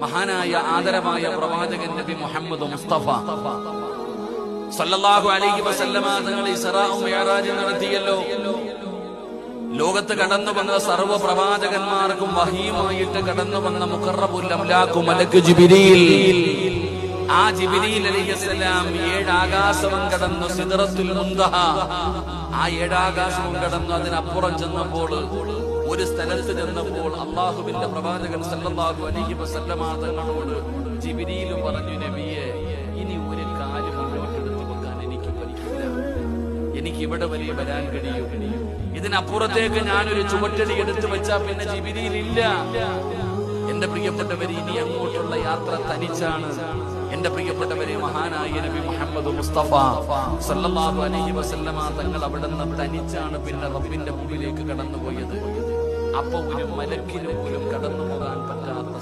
മഹാനായ ആദരവായ പ്രവാചകൻ നബി മുഹമ്മദ് മുസ്തഫ സല്ലല്ലാഹു അലൈഹി വസല്ലമ തങ്ങൾ ഇസ്റാഉ മിഅ്റാജ് നടത്തിയല്ലോ. ലോകത്ത് കടന്നു വന്ന സർവ്വ പ്രവാചകന്മാർക്കും വഹീമായിട്ട് കടന്നു വന്ന മുഖറബുൽ അംലാഖു മലക്ക് ജിബ്രീൽ. ആ ജിബ്രീൽ അലൈഹിസ്സലാം 7 ആകാശവും കടന്നു സിദ്റത്തുൽ മുൻതഹ. ആ 7 ആകാശവും കടന്നു അതിനപ്പുറം ചെന്നപ്പോൾ ഒരു സ്ഥലത്ത് ചെന്നപ്പോൾ അല്ലാഹുവിന്റെ പ്രവാചകൻ സല്ലല്ലാഹു അലൈഹി വസല്ലമ തങ്ങളോട് ജിബ്രീൽ പറഞ്ഞു, നബിയെ, ഇനി ഒരു കാര്യം എടുത്തു വെക്കാൻ എനിക്ക് പറ്റില്ല. എനിക്ക് ഇവിടെ വലിയ വരാൻ കഴിയും. ഇതിനപ്പുറത്തേക്ക് ഞാനൊരു ചുവട്ടടി എടുത്തു വെച്ചാൽ പിന്നെ ജിബ്രീൽ ഇല്ല. എന്റെ പ്രിയപ്പെട്ടവരെ, ഇനി അങ്ങോട്ടുള്ള യാത്ര തനിച്ചാണ്. എന്റെ പ്രിയപ്പെട്ടവരെ, മഹാനായ നബി മുഹമ്മദ് മുസ്തഫ സല്ലല്ലാഹു അലൈഹി വസല്ലമ തങ്ങൾ അവിടെ നിന്ന് തനിച്ചാണ് പിന്നെ റബ്ബിന്റെ മുമ്പിലേക്ക് കടന്നുപോയത്. അപ്പൊ ഒരു മലക്കിന് പോലും കടന്നു പോകാൻ പറ്റാത്ത